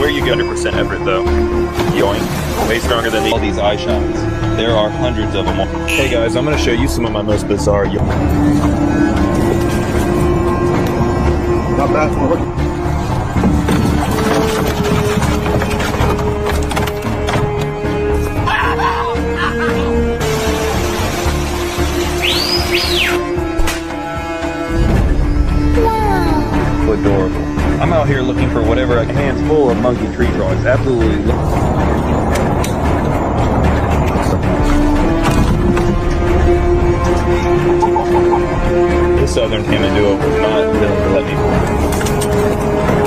where you get 100% effort though. Yoink. Way stronger than all these eye shots. There are hundreds of them. Hey guys, I'm going to show you some of my most bizarre Not bad. Adorable. I'm out here looking for whatever I can. Hands full of monkey tree drawings. Absolutely. This southern tamanduo was not willing to let me.